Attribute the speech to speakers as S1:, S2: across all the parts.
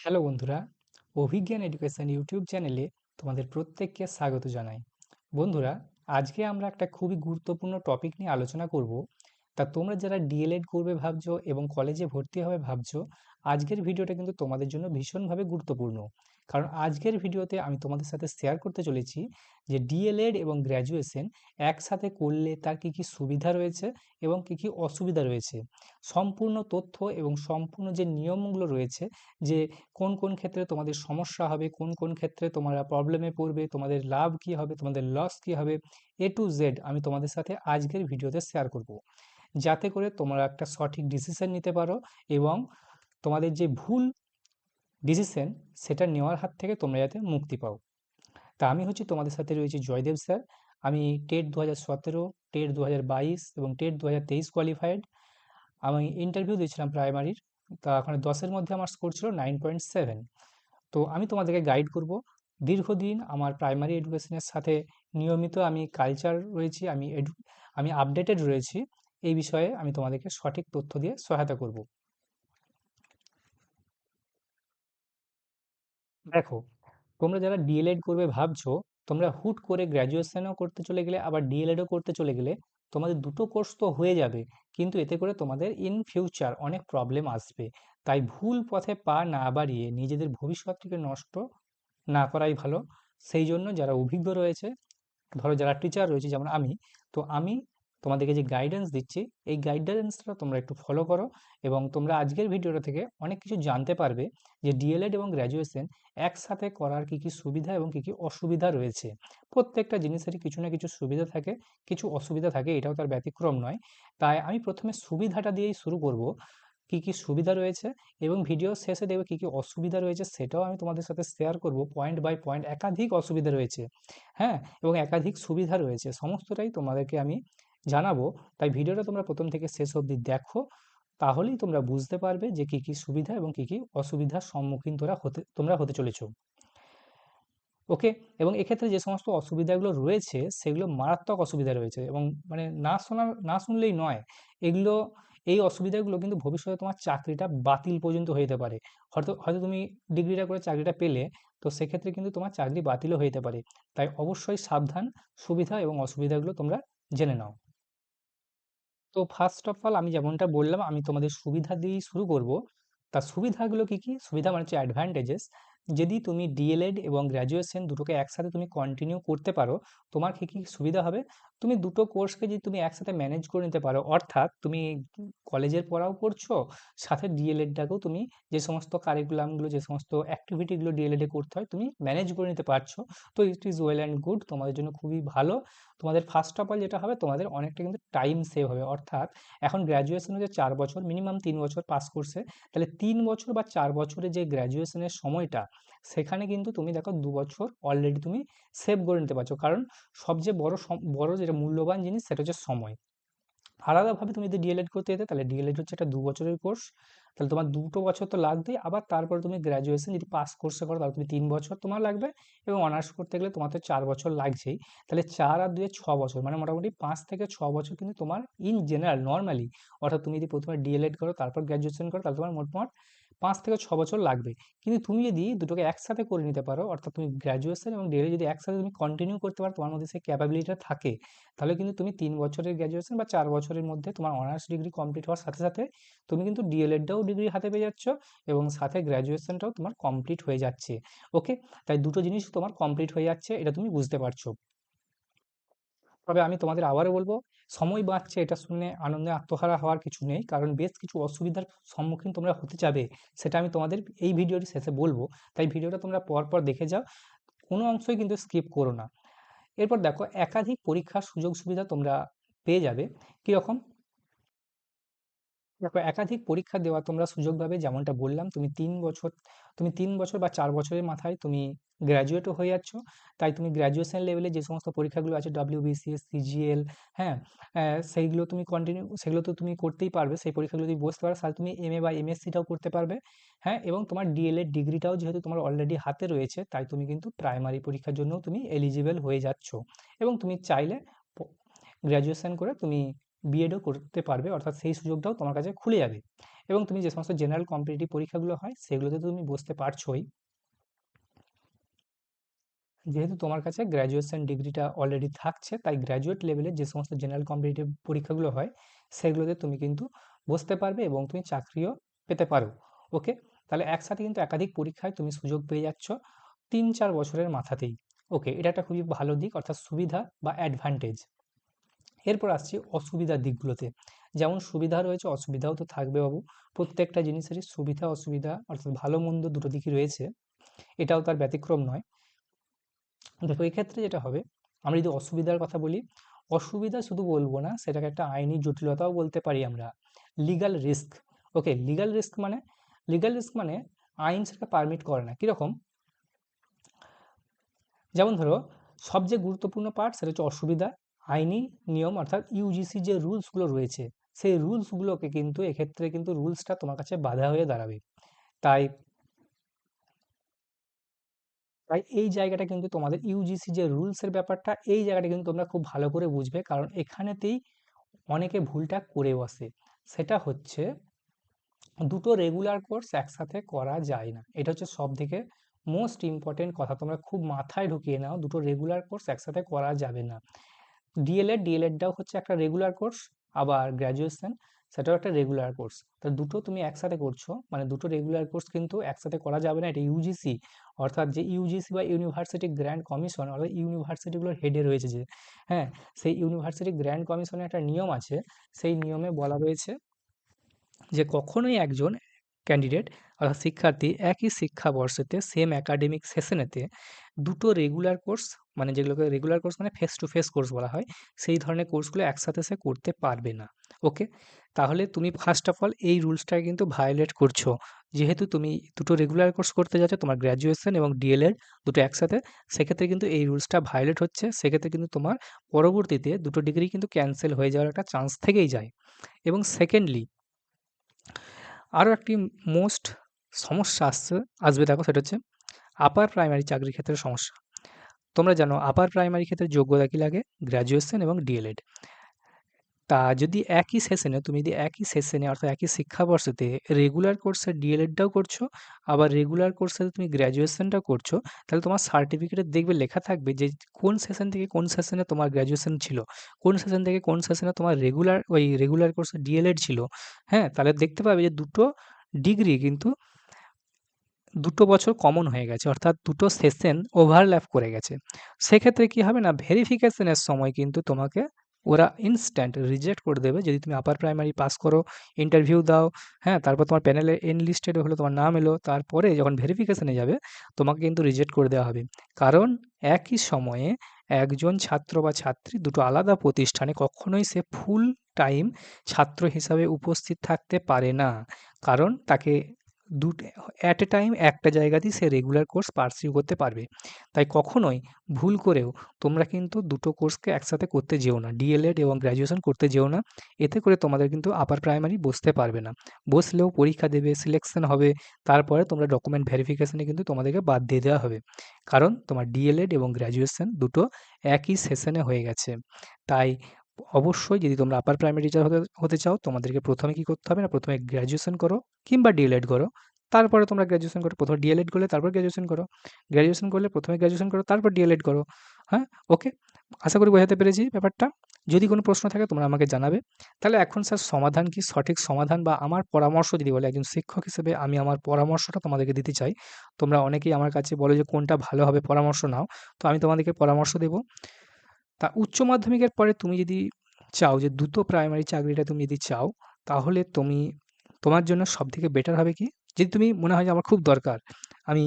S1: Hello বন্ধুরা, অভিজ্ঞান education YouTube চ্যানেলে তোমাদের প্রত্যেককে স্বাগত জানাই। বন্ধুরা, আজকে আমরা একটা খুবই গুরুত্বপূর্ণ টপিক নিয়ে আলোচনা করব। তা তোমরা যারা ডিএলএড করবে ভাবছো এবং কলেজে ভর্তি হবে ভাবছো, আজকের ভিডিওটা কিন্তু তোমাদের জন্য ভীষণভাবে গুরুত্বপূর্ণ। কারণ আজকের ভিডিওতে আমি তোমাদের সাথে শেয়ার করতে চলেছি যে ডিএলএড এবং গ্র্যাজুয়েশন একসাথে করলে তার কী কী সুবিধা রয়েছে এবং কী কী অসুবিধা রয়েছে। সম্পূর্ণ তথ্য এবং সম্পূর্ণ যে নিয়মগুলো রয়েছে, যে কোন কোন ক্ষেত্রে তোমাদের সমস্যা হবে, কোন কোন ক্ষেত্রে তোমরা প্রবলেমে পড়বে, তোমাদের লাভ কী হবে, তোমাদের লস কী হবে, এ টু জেড আমি তোমাদের সাথে আজকের ভিডিওতে শেয়ার করব, যাতে করে তোমরা একটা সঠিক ডিসিশন নিতে পারো এবং তোমাদের যে ভুল ডিসিশন সেটা নেওয়ার হাত থেকে তোমরা যাতে মুক্তি পাও। তা আমি হচ্ছি তোমাদের সাথে রয়েছি জয়দেব স্যার। আমি টেট 2017, টেট 2022 এবং টেট 2023 কোয়ালিফাইড। আমি ইন্টারভিউ দিয়েছিলাম প্রাইমারির। তা ওখানে 10-এর মধ্যে আমার স্কোর ছিল 9.7। তো আমি তোমাদেরকে গাইড করব। দীর্ঘদিন আমার প্রাইমারি এডুকেশনের সাথে নিয়মিত আমি কালচার রয়েছি, আমি আপডেটেড রয়েছি। এই বিষয়ে আমি তোমাদেরকে সঠিক তথ্য দিয়ে সহায়তা করব। দেখো, তোমরা যারা ডিএলএড করবে ভাবছো, তোমরা হুট করে গ্র্যাজুয়েশনও করতে চলে গেলে আবার ডিএলএডও করতে চলে গেলে তোমাদের দুটো কোর্স তো হয়ে যাবে, কিন্তু এতে করে তোমাদের ইন ফিউচার অনেক প্রবলেম আসবে। তাই ভুল পথে পা না বাড়িয়ে নিজেদের ভবিষ্যৎটিকে নষ্ট না করাই ভালো। সেই জন্য যারা অভিজ্ঞ রয়েছে, ধরো যারা টিচার রয়েছে যেমন আমি, তো আমি তোমাদেরকে যে গাইডেন্স দিচ্ছি, এই গাইডেন্সটা তোমরা একটু ফলো করো এবং তোমরা আজকের ভিডিওটা থেকে অনেক কিছু জানতে পারবে যে ডিএলএড এবং গ্র্যাজুয়েশন একসাথে করার কী কী সুবিধা এবং কী কী অসুবিধা রয়েছে। প্রত্যেকটা জিনিসেরই কিছু না কিছু সুবিধা থাকে, কিছু অসুবিধা থাকে, এটাও তার ব্যতিক্রম নয়। তাই আমি প্রথমে সুবিধাটা দিয়েই শুরু করব, কি কি সুবিধা রয়েছে, এবং ভিডিও শেষে দেখবে কি কি অসুবিধা রয়েছে সেটাও আমি তোমাদের সাথে শেয়ার করব পয়েন্ট বাই পয়েন্ট। একাধিক অসুবিধা রয়েছে, হ্যাঁ, এবং একাধিক সুবিধা রয়েছে, সমস্তটাই তোমাদেরকে আমি জানাবো। তাই ভিডিওটা তোমরা প্রথম থেকে শেষ অবধি দেখো, তাহলেই তোমরা বুঝতে পারবে যে কি কি সুবিধা এবং কি কি অসুবিধার সম্মুখীন তোমরা হতে চলেছো। ওকে। এবং এক্ষেত্রে যে সমস্ত অসুবিধাগুলো রয়েছে সেগুলো মারাত্মক অসুবিধা রয়েছে, এবং মানে না শুনলেই নয় এগুলো। এই অসুবিধাগুলো কিন্তু ভবিষ্যতে তোমার চাকরিটা বাতিল পর্যন্ত হয়ে যেতে পারে। হয়তো হয়তো তুমি ডিগ্রিটা করে চাকরিটা পেলে, তো সেক্ষেত্রে কিন্তু তোমার চাকরি বাতিলও হয়ে যেতে পারে। তাই অবশ্যই সাবধান, সুবিধা এবং অসুবিধাগুলো তোমরা জেনে নাও। তো ফার্স্ট অফ অল আমি যেমনটা বললাম, আমি তোমাদের সুবিধা দিয়েই শুরু করব। তার সুবিধাগুলো কি কি? সুবিধা মানে হচ্ছে অ্যাডভান্টেজেস। যদি তুমি ডিএলএড এবং গ্র্যাজুয়েশন দুটোকে একসাথে তুমি কন্টিনিউ করতে পারো, তোমার কি কি সুবিধা হবে? তুমি দুটো কোর্সকে যদি তুমি একসাথে ম্যানেজ করে নিতে পারো, অর্থাৎ তুমি কলেজের পড়াও করছো, সাথে ডিএলএডটাকেও তুমি যে সমস্ত কারিকুলামগুলো, যে সমস্ত অ্যাক্টিভিটিগুলো ডিএলএডে করতে হয় তুমি ম্যানেজ করে নিতে পারছো, তো it is well and good, তোমাদের জন্য খুবই ভালো। তোমাদের ফার্স্ট অফ অল যেটা হবে, তোমাদের অনেকটা কিন্তু টাইম সেভ হবে। অর্থাৎ এখন গ্র্যাজুয়েশন হচ্ছে 4 বছর, মিনিমাম 3 বছর পাস কোর্সে। তাহলে 3 বছর বা 4 বছরে যে গ্র্যাজুয়েশনের সময়টা, সেখানে কিন্তু তুমি দেখো 2 বছর অলরেডি তুমি সেভ করে নিতে পারছো। কারণ সবচেয়ে বড় যেটা মূল্যবান জিনিস সেটা হচ্ছে সময়। আলাদাভাবে তুমি যদি ডিএলএড করতে যেতে, তাহলে ডিএলএড হচ্ছে একটা 2 বছরের কোর্স। তাহলে তোমার 2 বছর তো লাগবেই, আবার তারপরে তুমি গ্র্যাজুয়েশন যদি পাস কোর্সে করো তাহলে তুমি 3 বছর তোমার লাগবে, এবং অনার্স করতে গেলে তোমার তো 4 বছর লাগছেই। তাহলে 4 আর 2 6 বছর, মানে মোটামুটি 5 থেকে 6 বছর কিন্তু তোমার ইন জেনারেল নর্মালি, অর্থাৎ তুমি যদি প্রথমে ডিএলএড করো তারপর গ্র্যাজুয়েশন করো, তাহলে তোমার মোটমাট 5 থেকে 6 বছর লাগবে। কিন্তু তুমি যদি দুটোকে একসাথে করে নিতে পারো, অর্থাৎ তুমি গ্র্যাজুয়েশন এবং ডিএলএড যদি একসাথে তুমি কন্টিনিউ করতে পারো, তোমার মধ্যে সেই ক্যাপাবিলিটিটা থাকে, তাহলে কিন্তু তুমি 3 বছরের গ্র্যাজুয়েশন বা 4 বছরের মধ্যে তোমার অনার্স ডিগ্রি কমপ্লিট হওয়ার সাথে সাথে তুমি কিন্তু ডিএলএডটাও ডিগ্রি হাতে পেয়ে যাচ্ছ, এবং সাথে গ্র্যাজুয়েশনটাও তোমার কমপ্লিট হয়ে যাচ্ছে। ওকে। তাই দুটো জিনিস তোমার কমপ্লিট হয়ে যাচ্ছে, এটা তুমি বুঝতে পারছো। তবে আমি তোমাদের আবারও বলবো, সময় বাঁচছে এটা শুনে আনন্দে আত্মহারা হওয়ার কিছু নেই, কারণ বেশ কিছু অসুবিধার সম্মুখীন তোমরা হতে যাবে, সেটা আমি তোমাদের এই ভিডিওর শেষে বলবো। তাই ভিডিওটা তোমরা পর দেখে যাও, কোনো অংশই কিন্তু স্কিপ করো না। এরপর দেখো, একাধিক পরীক্ষার সুযোগ সুবিধা তোমরা পেয়ে যাবে। কীরকম? দেখো, একাধিক পরীক্ষা দেওয়া তোমরা সুযোগ পাবে, যেমনটা বললাম তুমি 3 বছর বা 4 বছরের মাথায় তুমি গ্র্যাজুয়েটও হয়ে যাচ্ছ। তাই তুমি গ্র্যাজুয়েশন লেভেলে যে সমস্ত পরীক্ষাগুলো আছে, ডব্লিউবিসিএস, সিজিএল, হ্যাঁ, সেইগুলো তুমি সেগুলো তো তুমি করতেই পারবে। সেই পরীক্ষাগুলো যদি বসতে পারো তাহলে তুমি এমএ বা এমএসসিটাও করতে পারবে। হ্যাঁ, এবং তোমার ডিএলএড ডিগ্রিটাও যেহেতু তোমার অলরেডি হাতে রয়েছে, তাই তুমি কিন্তু প্রাইমারি পরীক্ষার জন্যও তুমি এলিজিবল হয়ে যাচ্ছ, এবং তুমি চাইলে গ্র্যাজুয়েশন করে তুমি বিএডও করতে পারবে, অর্থাৎ সেই সুযোগটাও তোমার কাছে খুলে যাবে। এবং তুমি যে সমস্ত জেনারেল কম্পিটিটিভ পরীক্ষাগুলো হয় সেগুলোতে তো তুমি বসতে পারছোই। যেহেতু তোমার কাছে গ্র্যাজুয়েশন ডিগ্রিটা অলরেডি থাকছে, তাই গ্র্যাজুয়েট লেভেলের যে সমস্ত জেনারেল কম্পিটিটিভ পরীক্ষাগুলো হয় সেগুলোতে তুমি কিন্তু বসতে পারবে এবং তুমি চাকরিও পেতে পারো। ওকে, তাহলে একসাথে কিন্তু একাধিক পরীক্ষায় তুমি সুযোগ পেয়ে যাচ্ছ 3-4 বছরের মাথাতেই। ওকে, এটা একটা খুবই ভালো দিক, অর্থাৎ সুবিধা বা অ্যাডভান্টেজ। এরপর আসছি অসুবিধার দিকগুলোতে। যেমন সুবিধা রয়েছে, অসুবিধাও তো থাকবে বাবু। প্রত্যেকটা জিনিসেরই সুবিধা অসুবিধা অর্থাৎ ভালো মন্দ দুটো দিকই রয়েছে, এটাও তার ব্যতিক্রম নয়। দেখো এক্ষেত্রে যেটা হবে, আমরা যদি অসুবিধার কথা বলি, অসুবিধা শুধু বলবো না, সেটাকে একটা আইনি জটিলতাও বলতে পারি আমরা, লিগ্যাল রিস্ক। ওকে, লিগ্যাল রিস্ক মানে আইন সেটা পারমিট করে না। কীরকম? যেমন ধরো, সবচেয়ে গুরুত্বপূর্ণ পার্ট সেটা হচ্ছে অসুবিধা। আইনি নিয়ম অর্থাৎ ইউজিসি যে রুলসগুলো রয়েছে, সেই রুলসগুলোকে কিন্তু এক্ষেত্রে কিন্তু রুলসটা তোমার কাছে বাধা হয়ে দাঁড়াবে। তাই তাই এই জায়গাটা কিন্তু তোমাদের ইউজিসি যে রুলসের ব্যাপারটা, এই জায়গাটা কিন্তু তোমরা খুব ভালো করে বুঝবে, কারণ এখানেতেই অনেকে ভুলটা করে বসে। সেটা হচ্ছে দুটো রেগুলার কোর্স একসাথে করা যায় না। এটা হচ্ছে সবথেকে মোস্ট ইম্পর্টেন্ট কথা, তোমরা খুব মাথায় ঢুকিয়ে নাও, দুটো রেগুলার কোর্স একসাথে করা যাবে না। ডিএলএডটাও হচ্ছে একটা রেগুলার কোর্স, আবার গ্র্যাজুয়েশন সেটাও একটা রেগুলার কোর্স। তা দুটো তুমি একসাথে করছো, মানে দুটো রেগুলার কোর্স কিন্তু একসাথে করা যাবে না। এটা ইউজিসি, অর্থাৎ যে ইউজিসি বা ইউনিভার্সিটি গ্র্যান্ড কমিশন, অর্থাৎ ইউনিভার্সিটিগুলোর হেডে রয়েছে যে, হ্যাঁ, সেই ইউনিভার্সিটি গ্র্যান্ড কমিশনের একটা নিয়ম আছে। সেই নিয়মে বলা রয়েছে যে কখনোই একজন ক্যান্ডিডেট অর্থাৎ শিক্ষার্থী একই শিক্ষাবর্ষেতে সেম একাডেমিক সেশনেতে দুটো রেগুলার কোর্স, মানে যেগুলোকে রেগুলার কোর্স মানে ফেস টু ফেস কোর্স বলা হয়, সেই ধরনের কোর্সগুলো একসাথে সে করতে পারবে না। ওকে, তাহলে তুমি ফার্স্ট অফ অল এই রুলসটাকে কিন্তু ভায়োলেট করছো। যেহেতু তুমি দুটো রেগুলার কোর্স করতে যাচ্ছ, তোমার গ্র্যাজুয়েশন এবং ডিএলএড দুটো একসাথে, সেক্ষেত্রে কিন্তু এই রুলসটা ভায়োলেট হচ্ছে। সেক্ষেত্রে কিন্তু তোমার পরবর্তীতে দুটো ডিগ্রি কিন্তু ক্যান্সেল হয়ে যাওয়ার একটা চান্স থেকেই যায়। এবং সেকেন্ডলি আরও একটি মোস্ট সমস্যা আসবে, দেখো সেটা হচ্ছে আপার প্রাইমারি চাকরির ক্ষেত্রে সমস্যা। তোমরা জানো আপার প্রাইমারি ক্ষেত্রে যোগ্যতা কী লাগে? গ্র্যাজুয়েশন এবং ডিএলএড। তা যদি একই সেশনে অর্থাৎ একই শিক্ষাবর্ষেতে রেগুলার কোর্সে ডিএলএডটাও করছো, আবার রেগুলার কোর্সে তুমি গ্র্যাজুয়েশনটাও করছো, তাহলে তোমার সার্টিফিকেটে দেখবে লেখা থাকবে যে কোন সেশন থেকে কোন সেশনে তোমার গ্র্যাজুয়েশন ছিল, কোন সেশন থেকে কোন সেশনে তোমার রেগুলার কোর্সে ডিএলএড ছিল। হ্যাঁ, তাহলে দেখতে পাবে যে দুটো ডিগ্রি কিন্তু ২ বছর কমন হয়ে গেছে, অর্থাৎ দুটো সেশন ওভারল্যাপ করে গেছে। সেক্ষেত্রে কি হবে না, ভেরিফিকেশনের সময় কিন্তু তোমাকে ওরা ইনস্ট্যান্ট রিজেক্ট করে দেবে। যদি তুমি আপার প্রাইমারি পাস করো, ইন্টারভিউ দাও, হ্যাঁ, তারপর তোমার প্যানেলে এনলিস্টেড হলো, তোমার নাম এলো, তারপরে যখন ভেরিফিকেশনে যাবে তোমাকে কিন্তু রিজেক্ট করে দেওয়া হবে। কারণ একই সময়ে একজন ছাত্র বা ছাত্রী দুটো আলাদা প্রতিষ্ঠানে কখনোই সে ফুল টাইম ছাত্র হিসাবে উপস্থিত থাকতে পারে না। কারণ তাকে অ্যাট এ টাইম একটা জায়গাতেই সে রেগুলার কোর্স পার্সিউ করতে পারবে। তাই কখনোই ভুল করেও তোমরা কিন্তু দুটো কোর্সকে একসাথে করতে যেও না, ডিএলএড এবং গ্র্যাজুয়েশন করতে যেও না। এতে করে তোমাদের কিন্তু আপার প্রাইমারি বসতে পারবে না। বসলেও পরীক্ষা দেবে, সিলেকশন হবে, তারপরে তোমরা ডকুমেন্ট ভেরিফিকেশনে কিন্তু তোমাদেরকে বাদ দিয়ে দেওয়া হবে। কারণ তোমার ডিএলএড এবং গ্র্যাজুয়েশন দুটো একই সেশনে হয়ে গেছে। তাই অবশ্যই যদি তোমরা আপার প্রাইমারি টিচার হতে হতে চাও, তোমাদেরকে প্রথমে কি করতে হবে না, প্রথমে গ্র্যাজুয়েশন করো কিংবা ডিএলএড করো। তারপরে তোমরা গ্র্যাজুয়েশন করো। প্রথমে ডিএলএড করলে তারপর গ্র্যাজুয়েশন করো। গ্র্যাজুয়েশন করলে প্রথমে গ্র্যাজুয়েশন করো, তারপর ডিএলএড করো। হ্যাঁ? ওকে? আশা করি বোঝাতে পেরেছি ব্যাপারটা। যদি কোনো প্রশ্ন থাকে তোমরা আমাকে জানাবে। তাহলে এখন স্যার সমাধান কি? সঠিক সমাধান বা আমার পরামর্শ যদি বলে, একজন শিক্ষক হিসেবে আমি আমার পরামর্শটা তোমাদেরকে দিতে চাই। তোমরা অনেকেই আমার কাছে বলো যে কোনটা ভালো হবে পরামর্শ নাও। তো আমি তোমাদেরকে পরামর্শ দেব। তা উচ্চ মাধ্যমিকের পরে তুমি যদি চাও যে দ্রুত প্রাইমারি চাকরিটা তুমি যদি চাও, তাহলে তোমার জন্য সবথেকে বেটার হবে কি? যদি তুমি মনে হয় যে আমার খুব দরকার, আমি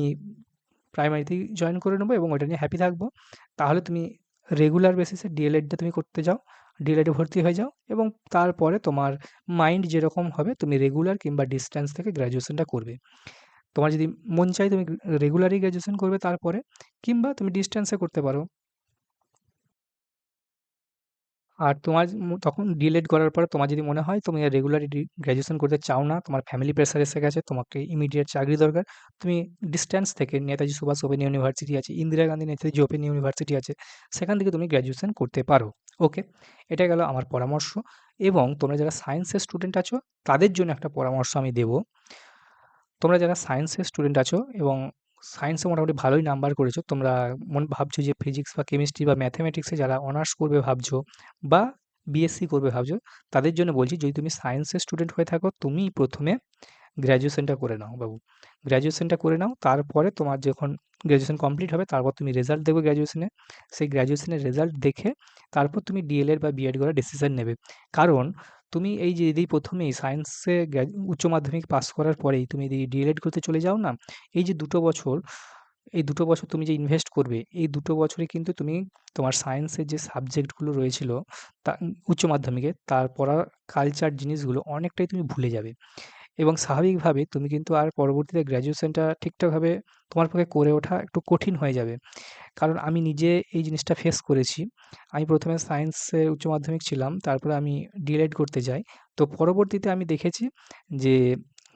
S1: প্রাইমারিতেই জয়েন করে নেবো এবং ওইটা নিয়ে হ্যাপি থাকবো, তাহলে তুমি রেগুলার বেসিসে ডিএলএডটা তুমি করতে যাও। ডিএলএডে ভর্তি হয়ে যাও এবং তারপরে তোমার মাইন্ড যেরকম হবে তুমি রেগুলার কিংবা ডিসট্যান্স থেকে গ্র্যাজুয়েশনটা করবে। তোমার যদি মন চায় তুমি রেগুলারই গ্র্যাজুয়েশন করবে তারপরে, কিংবা তুমি ডিসট্যান্সে করতে পারো। আর তোমার তখন ডিএলএড করার পরে তোমার যদি মনে হয় তুমি আর রেগুলারই গ্র্যাজুয়েশন করতে চাও না, তোমার ফ্যামিলি প্রেশার এসে গেছে, তোমাকে ইমিডিয়েট চাকরি দরকার, তুমি ডিসট্যান্স থেকে নেতাজি সুভাষ ওপেন ইউনিভার্সিটি আছে, ইন্দিরা গান্ধী নেতাজি ওপেন ইউনিভার্সিটি আছে, সেখান থেকে তুমি গ্র্যাজুয়েশন করতে পারো। ওকে? এটা গেল আমার পরামর্শ। এবং তোমরা যারা সায়েন্সের স্টুডেন্ট আছো তাদের জন্য একটা পরামর্শ আমি দেব। তোমরা যারা সায়েন্সের স্টুডেন্ট আছো এবং সায়েন্সে মোটামুটি ভালোই নাম্বার করেছো, তোমরা ভাবছো যে ফিজিক্স বা কেমিস্ট্রি বা ম্যাথমেটিক্সে যারা অনার্স করবে ভাবছো বা বিএসসি করবে ভাবছো, তাদের জন্য বলছি যদি তুমি সায়েন্সের স্টুডেন্ট হয়ে থাকো, তুমি প্রথমে গ্র্যাজুয়েশনটা করে নাও বাবু। গ্র্যাজুয়েশনটা করে নাও, তারপরে তোমার যখন গ্র্যাজুয়েশন কমপ্লিট হবে তারপর তুমি রেজাল্ট দেবে গ্র্যাজুয়েশনে। সেই গ্র্যাজুয়েশনের রেজাল্ট দেখে তারপর তুমি ডিএলএড বা বিএড করার ডিসিশন নেবে। কারণ তুমি এই যে যদি প্রথমেই সায়েন্সে উচ্চ মাধ্যমিক পাস করার পরেই তুমি যদি ডিএলএড করতে চলে যাও না, এই যে 2 বছর, এই 2 বছর তুমি যে ইনভেস্ট করবে, এই 2 বছরে কিন্তু তুমি তোমার সায়েন্সের যে সাবজেক্টগুলো রয়েছিল তা উচ্চ মাধ্যমিকে তার পড়ার কালচার জিনিসগুলো অনেকটাই তুমি ভুলে যাবে। এবং স্বাভাবিকভাবে তুমি কিন্তু আর পরবর্তীতে গ্র্যাজুয়েশনটা ঠিকঠাকভাবে তোমার পক্ষে করে ওঠা একটু কঠিন হয়ে যাবে। কারণ আমি নিজে এই জিনিসটা ফেস করেছি। আমি ১ম এ সায়েন্সে উচ্চ মাধ্যমিক ছিলাম। তারপরে আমি ডিএলএড করতে যাই। তো পরবর্তীতে আমি দেখেছি যে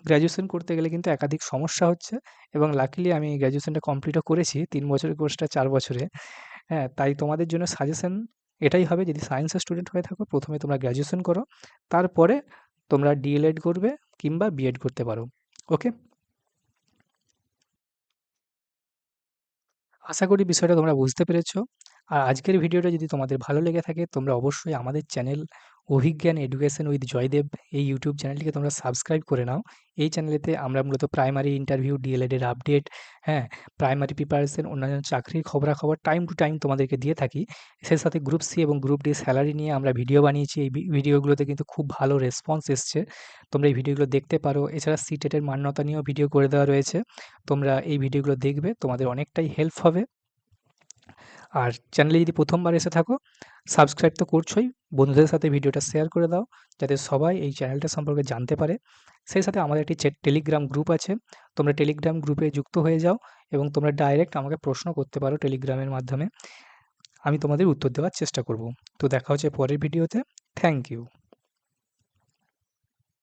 S1: গ্র্যাজুয়েশন করতে গেলে কিন্তু একাধিক সমস্যা হচ্ছে এবং লাকিলি আমি গ্র্যাজুয়েশনটা কমপ্লিটও করেছি। ৩ বছরের কোর্সটা ৪ বছরে। হ্যাঁ, তাই তোমাদের জন্য সাজেশন এটাই হবে, যদি সায়েন্সের স্টুডেন্ট হয়ে থাকো, ১ম এ তোমরা গ্র্যাজুয়েশন করো। তারপরে তোমরা ডিএলএড করবে কিংবা বিএড করতে পারো। ওকে? আশা করি বিষয়টা তোমরা বুঝতে পেরেছো। আর আজকের ভিডিওটা যদি তোমাদের ভালো লেগে থাকে, তোমরা অবশ্যই আমাদের channel Abhigyan education with Joydev এই ইউটিউব চ্যানেলটিকে তোমরা সাবস্ক্রাইব করে নাও। এই চ্যানেলেতে আমরা মূলত প্রাইমারি ইন্টারভিউ, ডিএলএড এর আপডেট, হ্যাঁ, প্রাইমারি প্রিপারেশন, অন্যান্য চাকরির খবরাখবর টাইম টু টাইম তোমাদেরকে দিয়ে থাকি। সেই সাথে গ্রুপ সি এবং গ্রুপ ডি স্যালারি নিয়ে আমরা ভিডিও বানিয়েছি। এই ভিডিওগুলোতে কিন্তু খুব ভালো রেসপন্স এসছে। তোমরা এই ভিডিওগুলো দেখতে পারো। এছাড়া সিটেটের মান্যতা নিয়েও ভিডিও করে দেওয়া রয়েছে। তোমরা এই ভিডিওগুলো দেখবে, তোমাদের অনেকটাই হেল্প হবে। আর চ্যানেলে যদি প্রথমবার এসে থাকো, সাবস্ক্রাইব তো করছোই, বন্ধুদের সাথে ভিডিওটা শেয়ার করে দাও যাতে সবাই এই চ্যানেলটা সম্পর্কে জানতে পারে। সেই সাথে আমাদের একটি টেলিগ্রাম গ্রুপ আছে, তোমরা টেলিগ্রাম গ্রুপে যুক্ত হয়ে যাও এবং তোমরা ডাইরেক্ট আমাকে প্রশ্ন করতে পারো টেলিগ্রামের মাধ্যমে। আমি তোমাদের উত্তর দেওয়ার চেষ্টা করব। তো দেখা হচ্ছে পরের ভিডিওতে। Thank you.